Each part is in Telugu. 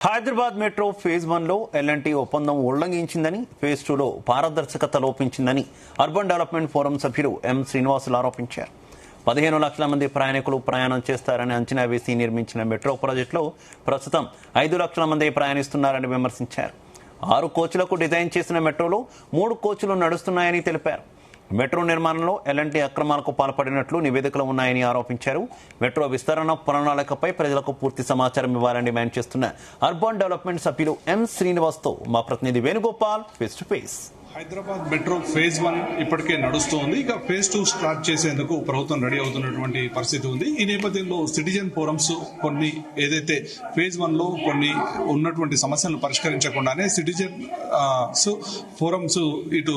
హైదరాబాద్ మెట్రో ఫేజ్ 1లో ఎల్ఎన్టీ ఒప్పందం ఉల్లంఘించిందని, ఫేజ్ 2లో పారదర్శకత లోపించిందని అర్బన్ డెవలప్మెంట్ ఫోరం సభ్యులు ఎం శ్రీనివాసులు ఆరోపించారు. 15 లక్షల మంది ప్రయాణికులు ప్రయాణం చేస్తారని అంచనా వేసి నిర్మించిన మెట్రో ప్రాజెక్టులో ప్రస్తుతం 5 లక్షల మంది ప్రయాణిస్తున్నారని విమర్శించారు. 6 కోచ్లకు డిజైన్ చేసిన మెట్రోలో 3 కోచ్లు నడుస్తున్నాయని తెలిపారు. మెట్రో నిర్మాణంలో ఎల్ఎన్టీ అక్రమాలకు పాల్పడినట్లు నివేదికలు ఉన్నాయని ఆరోపించారు. మెట్రో విస్తరణ ప్రణాళికపై ప్రజలకు పూర్తి సమాచారం ఇవ్వాలని డిమాండ్ చేస్తున్న అర్బన్ డెవలప్మెంట్ సభ్యులు ఎం శ్రీనివాస్తో మా ప్రతినిధి Venugopal face to face. Hyderabad metro phase 1 ఇప్పటికే నడుస్తోంది. ఇక ఫేజ్ 2 స్టార్ట్ చేసేందుకు ప్రభుత్వం రెడీ అవుతున్నటువంటి పరిస్థితి ఉంది. ఈ నేపథ్యంలో సిటిజన్ ఫోరమ్స్ కొన్ని ఏదైతే ఫేజ్ 1లో కొన్ని ఉన్నటువంటి సమస్యలను పరిష్కరించకుండానే సిటిజన్ ఫోరమ్స్ ఇటు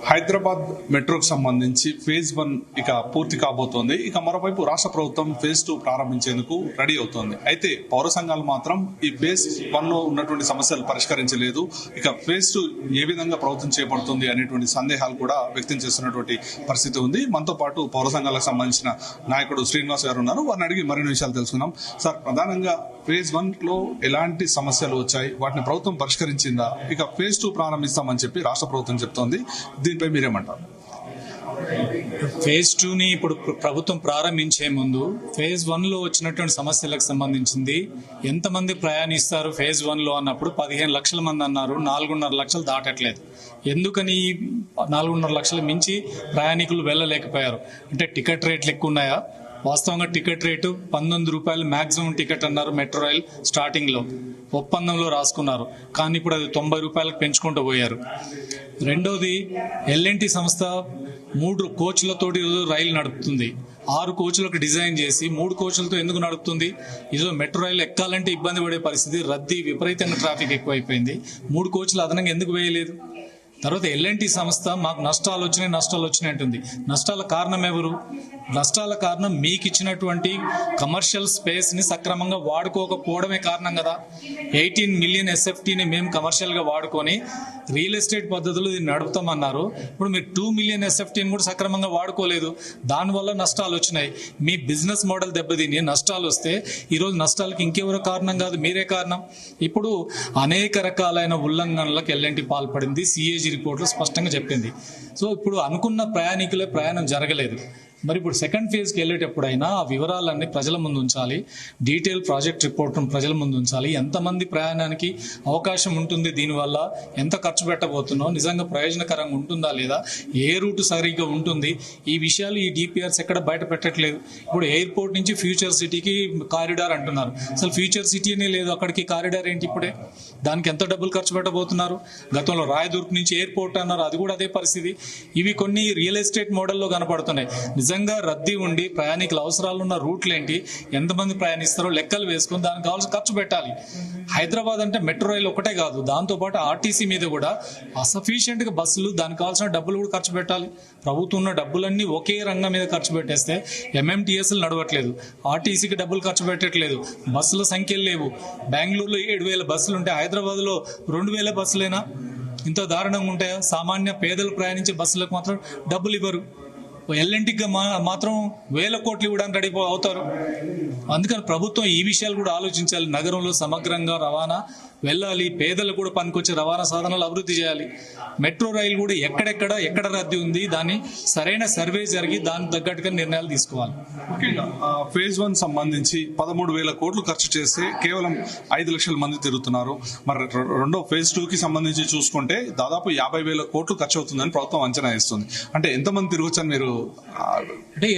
హైదరాబాద్ మెట్రోకు సంబంధించి ఫేజ్ 1 ఇక పూర్తి కాబోతోంది. ఇక మరోవైపు రాష్ట్ర ప్రభుత్వం ఫేజ్ 2 ప్రారంభించేందుకు రెడీ అవుతోంది. అయితే పౌర సంఘాలు మాత్రం ఈ ఫేజ్ 1లో ఉన్నటువంటి సమస్యలు పరిష్కరించలేదు. ఇక ఫేజ్ 2 ఏ విధంగా ప్రభుత్వం చేపడుతుంది అనేటువంటి సందేహాలు కూడా వ్యక్తం చేస్తున్నటువంటి పరిస్థితి ఉంది. మనతో పాటు పౌర సంఘాలకు సంబంధించిన నాయకుడు శ్రీనివాస్ గారు ఉన్నారు. వారిని అడిగి మరిన్ని విషయాలు తెలుసుకుందాం. సార్, ప్రధానంగా ఫేజ్ 1లో ఎలాంటి సమస్యలు వచ్చాయి, వాటిని ప్రభుత్వం పరిష్కరించిందా? ఇక ఫేజ్ 2 ప్రారంభిస్తామని చెప్పి రాష్ట్ర ప్రభుత్వం చెప్తోంది. దీనిపై మీరేమంటారు? ఫేజ్ 2ని ఇప్పుడు ప్రభుత్వం ప్రారంభించే ముందు ఫేజ్ 1లో వచ్చినటువంటి సమస్యలకు సంబంధించింది ఎంతమంది ప్రయాణిస్తారు ఫేజ్ 1లో అన్నప్పుడు 15 లక్షల మంది అన్నారు. 4.5 లక్షలు దాటట్లేదు. ఎందుకని 4.5 లక్షల మించి ప్రయాణికులు వెళ్ళలేకపోయారు అంటే టికెట్ రేట్లు ఎక్కువ ఉన్నాయా? వాస్తవంగా టికెట్ రేటు 19 రూపాయలు మ్యాక్సిమం టికెట్ అన్నారు మెట్రో రైల్ స్టార్టింగ్ లో, ఒప్పందంలో రాసుకున్నారు. కానీ ఇప్పుడు అది 90 రూపాయలకు పెంచుకుంటూ పోయారు. రెండోది, ఎల్ఎన్టీ సంస్థ 3 కోచ్లతోటి రైలు నడుపుతుంది. 6 కోచ్లకు డిజైన్ చేసి 3 కోచ్లతో ఎందుకు నడుపుతుంది? ఈరోజు మెట్రో రైలు ఎక్కాలంటే ఇబ్బంది పడే పరిస్థితి, రద్దీ విపరీతంగా ట్రాఫిక్ ఎక్కువైపోయింది. 3 కోచ్లు అదనంగా ఎందుకు వేయలేదు? తర్వాత ఎల్ఎన్టీ సంస్థ మాకు నష్టాలు వచ్చినాయి అంటుంది. నష్టాల కారణం ఎవరు? నష్టాల కారణం మీకు ఇచ్చినటువంటి కమర్షియల్ స్పేస్ ని సక్రమంగా వాడుకోకపోవడమే కారణం కదా. 18 మిలియన్ ఎస్ఎఫ్టీని మేము కమర్షియల్ గా వాడుకొని రియల్ ఎస్టేట్ పద్ధతులు ఇది నడుపుతామన్నారు. ఇప్పుడు మీరు 2 మిలియన్ ఎస్ఎఫ్టీని కూడా సక్రమంగా వాడుకోలేదు. దానివల్ల నష్టాలు వచ్చినాయి. మీ బిజినెస్ మోడల్ దెబ్బతిని నష్టాలు వస్తే ఈరోజు నష్టాలకు ఇంకెవరో కారణం కాదు, మీరే కారణం. ఇప్పుడు అనేక రకాలైన ఉల్లంఘనలకు ఎల్ఎన్టీ పాల్పడింది. సిఏజీ రిపోర్ట్ లో స్పష్టంగా చెప్పింది. సో ఇప్పుడు అనుకున్న ప్రయాణికులే ప్రయాణం జరగలేదు. మరి ఇప్పుడు సెకండ్ ఫేజ్ కి వెళ్ళేటప్పుడైనా ఆ వివరాలన్నీ ప్రజల ముందు ఉంచాలి. డీటెయిల్ ప్రాజెక్ట్ రిపోర్ట్ ప్రజల ముందు ఉంచాలి. ఎంతమంది ప్రయాణానికి అవకాశం ఉంటుంది, దీనివల్ల ఎంత ఖర్చు పెట్టబోతున్నాం, నిజంగా ప్రయోజనకరంగా ఉంటుందా లేదా, ఏ రూట్ సరిగ్గా ఉంటుంది, ఈ విషయాలు ఈ డిపిఆర్స్ ఎక్కడ బయట పెట్టట్లేదు. ఇప్పుడు ఎయిర్పోర్ట్ నుంచి ఫ్యూచర్ సిటీకి కారిడార్ అంటున్నారు. అసలు ఫ్యూచర్ సిటీ అనే లేదు, అక్కడికి కారిడార్ ఏంటి? ఇప్పుడే దానికి ఎంత డబ్బులు ఖర్చు పెట్టబోతున్నారు? గతంలో రాయదుర్గ్ నుంచి ఎయిర్పోర్ట్ అన్నారు, అది కూడా అదే పరిస్థితి. ఇవి కొన్ని రియల్ ఎస్టేట్ మోడల్లో కనపడుతున్నాయి. నిజంగా రద్దీ ఉండి ప్రయాణికుల అవసరాలు ఉన్న రూట్లు ఏంటి, ఎంతమంది ప్రయాణిస్తారో లెక్కలు వేసుకుని దానికి కావాల్సిన ఖర్చు పెట్టాలి. హైదరాబాద్ అంటే మెట్రో రైలు ఒకటే కాదు, దాంతోపాటు ఆర్టీసీ మీద కూడా అసఫిషియెంట్ గా బస్సులు, దానికి కావాల్సిన డబ్బులు కూడా ఖర్చు పెట్టాలి. ప్రభుత్వం ఉన్న డబ్బులన్నీ ఒకే రంగం మీద ఖర్చు పెట్టేస్తే ఎంఎంటీఎస్లు నడవట్లేదు, ఆర్టీసీకి డబ్బులు ఖర్చు పెట్టట్లేదు, బస్సుల సంఖ్యలు లేవు. బెంగళూరులో 7,000 బస్సులు ఉంటే హైదరాబాద్ లో 2,000 బస్సులేనా? ఇంత దారుణంగా ఉంటాయా? సామాన్య పేదలు ప్రయాణించే బస్సులకు మాత్రం డబ్బులు ఇవ్వరు. ఎల్ఎన్టీకి మాత్రం 1,000 కోట్లు ఇవ్వడానికి రెడీ అవుతారు. అందుకని ప్రభుత్వం ఈ విషయాలు కూడా ఆలోచించాలి. నగరంలో సమగ్రంగా రవాణా వెళ్ళాలి, పేదలు కూడా పనికొచ్చే రవాణా సాధనాలు అభివృద్ధి చేయాలి. మెట్రో రైలు కూడా ఎక్కడ రద్దీ ఉంది, దాన్ని సరైన సర్వే జరిగి దానికి తగ్గట్టుగా నిర్ణయాలు తీసుకోవాలి. ముఖ్యంగా ఫేజ్ 1 సంబంధించి 13,000 కోట్లు ఖర్చు చేస్తే కేవలం 5 లక్షల మంది తిరుగుతున్నారు. మరి రెండో ఫేజ్ 2కి సంబంధించి చూసుకుంటే దాదాపు 50,000 కోట్లు ఖర్చు అవుతుందని ప్రభుత్వం అంచనా వేస్తుంది. అంటే ఎంతమంది తిరగొచ్చని మీరు అంటే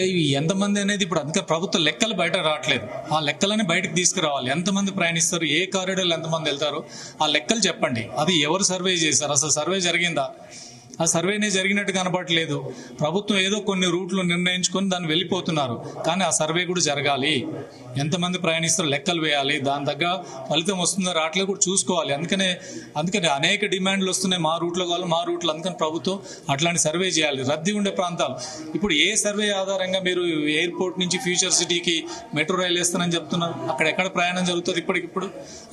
ఎంతమంది అనేది ఇప్పుడు అందుకే ప్రభుత్వ లెక్కలు బయట రావట్లేదు. ఆ లెక్కలని బయటకు తీసుకురావాలి. ఎంతమంది ప్రయాణిస్తారు, ఏ కారిడార్లు ఎంతమంది వెళ్తారు, ఆ లెక్కలు చెప్పండి. అది ఎవరు సర్వే చేశారు, అసలు సర్వే జరిగిందా? ఆ సర్వేనే జరిగినట్టు కనపడలేదు. ప్రభుత్వం ఏదో కొన్ని రూట్లు నిర్ణయించుకొని దాన్ని వెళ్ళిపోతున్నారు. కానీ ఆ సర్వే కూడా జరగాలి. ఎంతమంది ప్రయాణిస్తారో లెక్కలు వేయాలి. దాని తగ్గ ఫలితం వస్తుందో రావట్లేదు కూడా చూసుకోవాలి. అందుకని అనేక డిమాండ్లు వస్తున్నాయి, మా రూట్లో కావాలి, మా రూట్లో. అందుకని ప్రభుత్వం అట్లాంటి సర్వే చేయాలి. రద్దీ ఉండే ప్రాంతాలు ఇప్పుడు ఏ సర్వే ఆధారంగా మీరు ఎయిర్పోర్ట్ నుంచి ఫ్యూచర్ సిటీకి మెట్రో రైలు వేస్తానని చెప్తున్నారు? అక్కడ ఎక్కడ ప్రయాణం జరుగుతుంది? ఇప్పటికిప్పుడు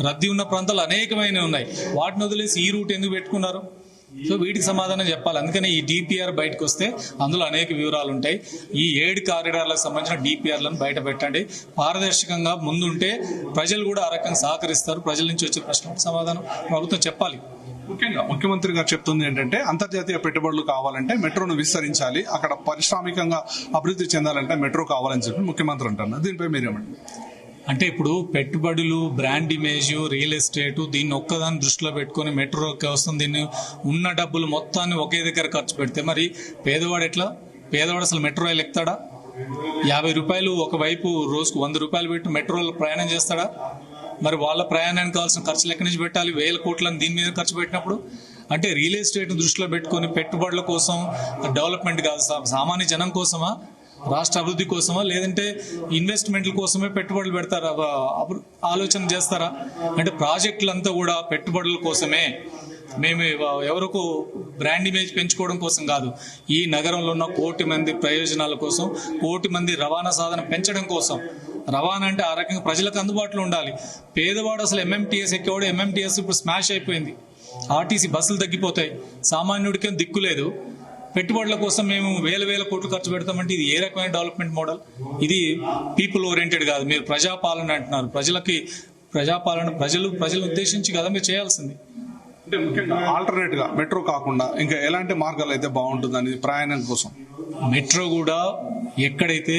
రద్దీ ఉన్న ప్రాంతాలు అనేకమైనవి ఉన్నాయి. వాటిని వదిలేసి ఈ రూట్ ఎందుకు పెట్టుకున్నారు? సో వీటికి సమాధానం చెప్పాలి. అందుకని ఈ డిపిఆర్ బయటకు వస్తే అందులో అనేక వివరాలు ఉంటాయి. ఈ 7 కారిడార్లకు సంబంధించిన డిపిఆర్లను బయట పెట్టండి. పారదర్శకంగా ముందుంటే ప్రజలు కూడా ఆ రకంగా సహకరిస్తారు. ప్రజల నుంచి వచ్చే ప్రశ్నలకు సమాధానం ప్రభుత్వం చెప్పాలి. ముఖ్యంగా ముఖ్యమంత్రి గారు చెప్తుంది ఏంటంటే అంతర్జాతీయ పెట్టుబడులు కావాలంటే మెట్రోను విస్తరించాలి, అక్కడ పారిశ్రామికంగా అభివృద్ధి చెందాలంటే మెట్రో కావాలని చెప్పి ముఖ్యమంత్రి అంటున్నారు. దీనిపై మీరేమంటారు? అంటే ఇప్పుడు పెట్టుబడులు, బ్రాండ్ ఇమేజ్, రియల్ ఎస్టేట్ దీన్ని ఒక్కదాన్ని దృష్టిలో పెట్టుకుని మెట్రో వస్తుంది, దీన్ని ఉన్న డబ్బులు మొత్తాన్ని ఒకే దగ్గర ఖర్చు పెడితే మరి పేదవాడు అసలు మెట్రో రైలు ఎక్కుతాడా? 50 రూపాయలు ఒకవైపు రోజుకు 100 రూపాయలు పెట్టి మెట్రోలో ప్రయాణం చేస్తాడా? మరి వాళ్ళ ప్రయాణానికి కావాల్సిన ఖర్చులు ఎక్కడి నుంచి పెట్టాలి? 1000 కోట్లను దీని మీద ఖర్చు పెట్టినప్పుడు అంటే రియల్ ఎస్టేట్ దృష్టిలో పెట్టుకుని పెట్టుబడుల కోసం డెవలప్మెంట్ కాదు, సామాన్య జనం కోసమా, రాష్ట్ర అభివృద్ధి కోసమా, లేదంటే ఇన్వెస్ట్మెంట్ల కోసమే పెట్టుబడులు పెడతారా, ఆలోచన చేస్తారా? అంటే ప్రాజెక్టులంతా కూడా పెట్టుబడుల కోసమే, మేము ఎవరికి బ్రాండ్ ఇమేజ్ పెంచుకోవడం కోసం కాదు, ఈ నగరంలో ఉన్న 1 కోటి మంది ప్రయోజనాల కోసం, 1 కోటి మంది రవాణా సాధన పెంచడం కోసం. రవాణా అంటే ఆ రకంగా ప్రజలకు అందుబాటులో ఉండాలి. పేదవాడు అసలు ఎంఎంటీఎస్ ఎక్కేవాడు, ఎంఎంటీఎస్ ఇప్పుడు స్మాష్ అయిపోయింది, ఆర్టీసీ బస్సులు తగ్గిపోతాయి, సామాన్యుడికి దిక్కు లేదు. పెట్టుబడుల కోసం మేము వేల కోట్లు ఖర్చు పెడతామంటే ఇది ఏ రకమైన డెవలప్మెంట్ మోడల్? ఇది పీపుల్ ఓరియంటెడ్ కాదు. మీరు ప్రజాపాలన అంటున్నారు. ప్రజాపాలన ప్రజలను ఉద్దేశించి కదా మీరు చేయాల్సింది. అంటే ముఖ్యంగా ఆల్టర్నేట్ గా మెట్రో కాకుండా ఇంకా ఎలాంటి మార్గాలు అయితే బాగుంటుందని ప్రయాణం కోసం? మెట్రో కూడా ఎక్కడైతే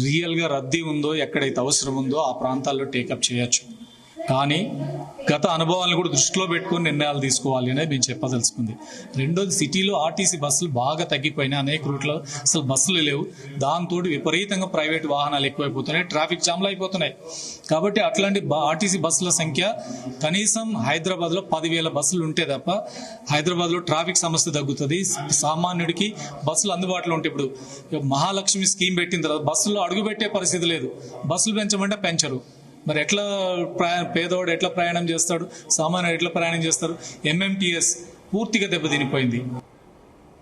రియల్ గా రద్దీ ఉందో, ఎక్కడైతే అవసరం ఉందో ఆ ప్రాంతాల్లో టేకప్ చేయొచ్చు. కానీ గత అనుభవాలను కూడా దృష్టిలో పెట్టుకుని నిర్ణయాలు తీసుకోవాలి అనేది మేము చెప్పదలుచుకుంది. రెండోది, సిటీలో ఆర్టీసీ బస్సులు బాగా తగ్గిపోయినాయి, అనేక రూట్లో అసలు బస్సులు లేవు. దాంతో విపరీతంగా ప్రైవేట్ వాహనాలు ఎక్కువైపోతున్నాయి, ట్రాఫిక్ జామ్లు అయిపోతున్నాయి. కాబట్టి అట్లాంటి ఆర్టీసీ బస్సుల సంఖ్య కనీసం హైదరాబాద్లో 10,000 బస్సులు ఉంటే తప్ప హైదరాబాద్లో ట్రాఫిక్ సమస్య తగ్గుతుంది, సామాన్యుడికి బస్సులు అందుబాటులో ఉంటాయి. ఇప్పుడు మహాలక్ష్మి స్కీమ్ పెట్టిన తర్వాత బస్సులో అడుగుపెట్టే పరిస్థితి లేదు, బస్సులు పెంచమంటే పెంచరు. మరి ఎట్లా పేదవాడు ఎట్లా ప్రయాణం చేస్తాడు, సామాన్యుడు ఎట్లా ప్రయాణం చేస్తారు? ఎంఎంటీఎస్ పూర్తిగా దెబ్బతినిపోయింది.